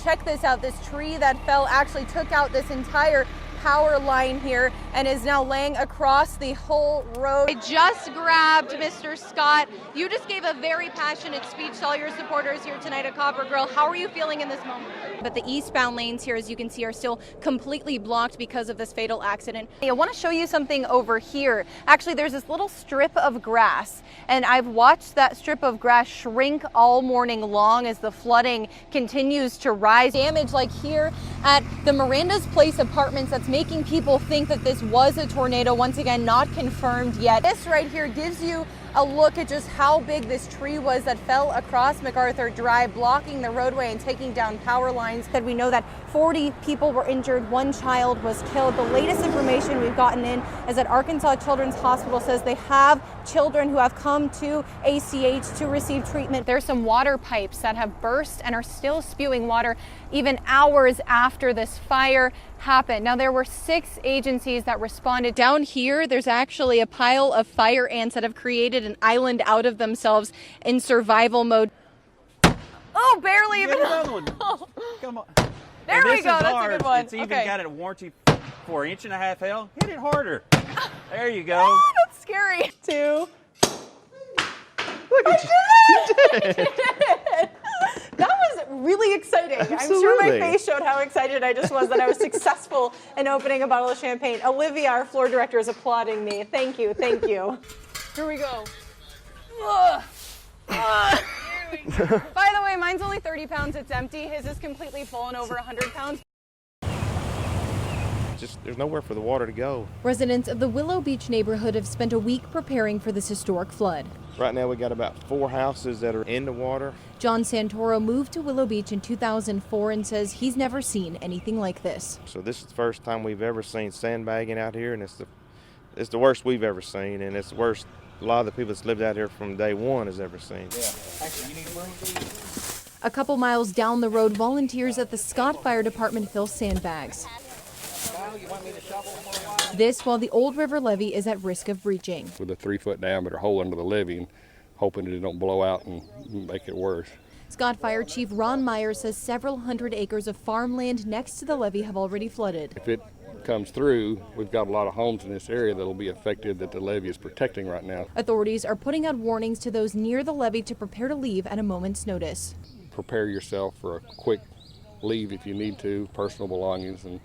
check this out. This tree that fell actually took out this entire power line here and is now laying across the whole road. I just grabbed Mr. Scott. You just gave a very passionate speech to all your supporters here tonight at Copper Grill. How are you feeling in this moment? But the eastbound lanes here, as you can see, are still completely blocked because of this fatal accident. I want to show you something over here. Actually, there's this little strip of grass, and I've watched that strip of grass shrink all morning long as the flooding continues to rise. Damage like here at the Miranda's Place apartments that's making people think that this was a tornado. Once again, not confirmed yet. This right here gives you a look at just how big this tree was that fell across MacArthur Drive, blocking the roadway and taking down power lines. That we know that 40 people were injured, 1 child was killed. The latest information we've gotten in is that Arkansas Children's Hospital says they have children who have come to ACH to receive treatment. There's some water pipes that have burst and are still spewing water even hours after this fire happened. Now, there were 6 agencies that responded. Down here, there's actually a pile of fire ants that have created an island out of themselves in survival mode. Oh, barely even. Another one. Come on. There we go. That's a good one. It's even got a warranty for 1.5 inch hail. Hit it harder. There you go. Oh, that's scary. 2. Look at you. You did it. That was really exciting. Absolutely. I'm sure my face showed how excited I just was that I was successful in opening a bottle of champagne. Olivia, our floor director, is applauding me. Thank you. Thank you. Here we go. By the way, mine's only 30 pounds. It's empty. His is completely full and over 100 pounds. There's nowhere for the water to go. Residents of the Willow Beach neighborhood have spent a week preparing for this historic flood. Right now we got about 4 houses that are in the water. John Santoro moved to Willow Beach in 2004 and says he's never seen anything like this. So this is the first time we've ever seen sandbagging out here, and it's the worst we've ever seen, and it's the worst a lot of the people that's lived out here from day one has ever seen. Yeah. Actually, you need to bring these. A couple miles down the road, volunteers at the Scott Fire Department fill sandbags. This while the Old River levee is at risk of breaching. With a 3-foot diameter hole under the levee and hoping that it don't blow out and make it worse. Scott Fire Chief Ron Meyer says several hundred acres of farmland next to the levee have already flooded. If it comes through, we've got a lot of homes in this area that will be affected that the levee is protecting right now. Authorities are putting out warnings to those near the levee to prepare to leave at a moment's notice. Prepare yourself for a quick leave if you need to, personal belongings and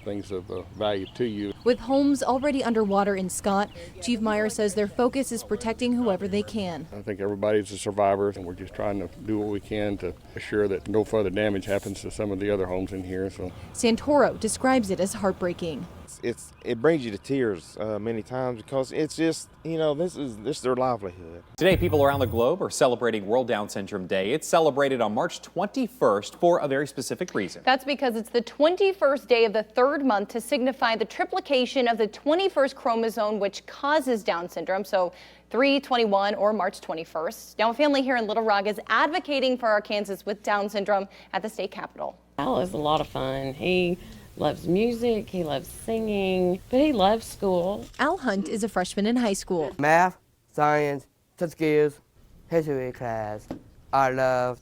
things of value to you. With homes already underwater in Scott, Chief Meyer says their focus is protecting whoever they can. I think everybody's a survivor, and we're just trying to do what we can to assure that no further damage happens to some of the other homes in here. So Santoro describes it as heartbreaking. It brings you to tears many times because it's just, this is their livelihood. Today, people around the globe are celebrating World Down Syndrome Day. It's celebrated on March 21st for a very specific reason. That's because it's the 21st day of the 3rd month to signify the triplication of the 21st chromosome, which causes Down syndrome. So 3/21 or March 21st. Now, a family here in Little Rock is advocating for our Kansas with Down syndrome at the state capitol. Al is a lot of fun. He loves music, he loves singing, but he loves school. Al Hunt is a freshman in high school. Math, science, skills, history class. I loved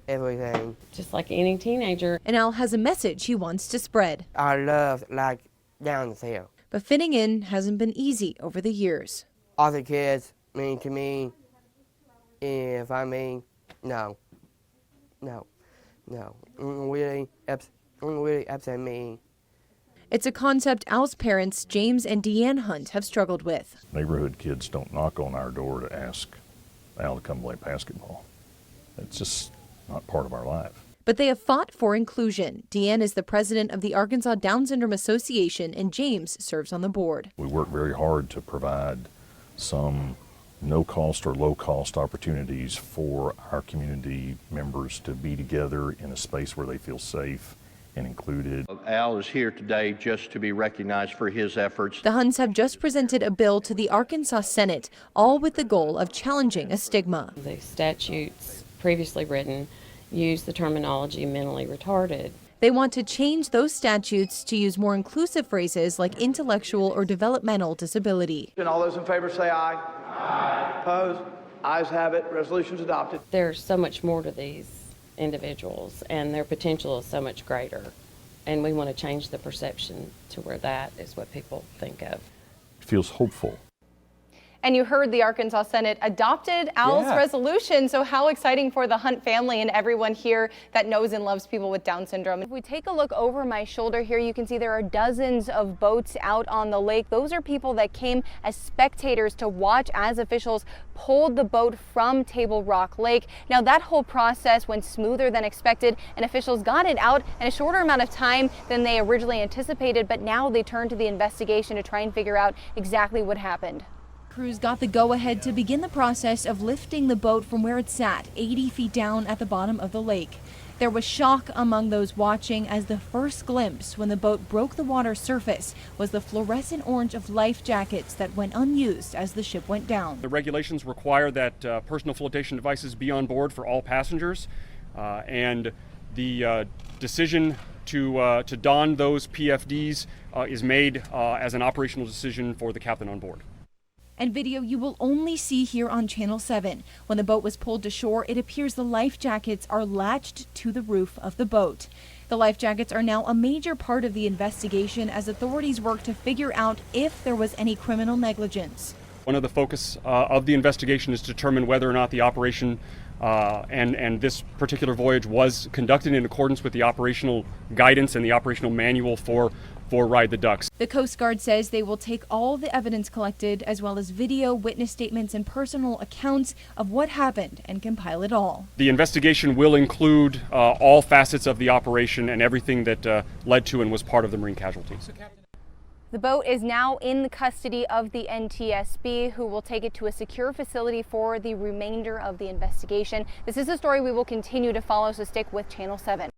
everything. Just like any teenager. And Al has a message he wants to spread. I loved Down syndrome. But fitting in hasn't been easy over the years. Other kids mean to me, if I mean, no. Really upset me. It's a concept Al's parents, James and Deanne Hunt, have struggled with. Neighborhood kids don't knock on our door to ask Al to come play basketball. It's just not part of our life. But they have fought for inclusion. Deanne is the president of the Arkansas Down Syndrome Association, and James serves on the board. We work very hard to provide some no-cost or low-cost opportunities for our community members to be together in a space where they feel safe and included. Al is here today just to be recognized for his efforts. The Hunts have just presented a bill to the Arkansas Senate, all with the goal of challenging a stigma. The statutes previously written use the terminology mentally retarded. They want to change those statutes to use more inclusive phrases like intellectual or developmental disability. And all those in favor say aye. Aye. Opposed? Ayes have it. Resolution's adopted. There's so much more to these individuals, and their potential is so much greater. And we want to change the perception to where that is what people think of. It feels hopeful. And you heard the Arkansas Senate adopted Al's resolution. So how exciting for the Hunt family and everyone here that knows and loves people with Down syndrome. If we take a look over my shoulder here, you can see there are dozens of boats out on the lake. Those are people that came as spectators to watch as officials pulled the boat from Table Rock Lake. Now that whole process went smoother than expected, and officials got it out in a shorter amount of time than they originally anticipated. But now they turn to the investigation to try and figure out exactly what happened. Crews got the go-ahead to begin the process of lifting the boat from where it sat 80 feet down at the bottom of the lake. There was shock among those watching as the first glimpse when the boat broke the water surface was the fluorescent orange of life jackets that went unused as the ship went down. The regulations require that personal flotation devices be on board for all passengers, and the decision to don those PFDs is made as an operational decision for the captain on board. And video you will only see here on Channel 7. When the boat was pulled to shore, it appears the life jackets are latched to the roof of the boat. The life jackets are now a major part of the investigation as authorities work to figure out if there was any criminal negligence. One of the focus of the investigation is to determine whether or not the operation and this particular voyage was conducted in accordance with the operational guidance and the operational manual for Ride the Ducks. The Coast Guard says they will take all the evidence collected as well as video, witness statements, and personal accounts of what happened and compile it all. The investigation will include all facets of the operation and everything that led to and was part of the marine casualties. The boat is now in the custody of the NTSB, who will take it to a secure facility for the remainder of the investigation. This is a story we will continue to follow, so stick with Channel 7.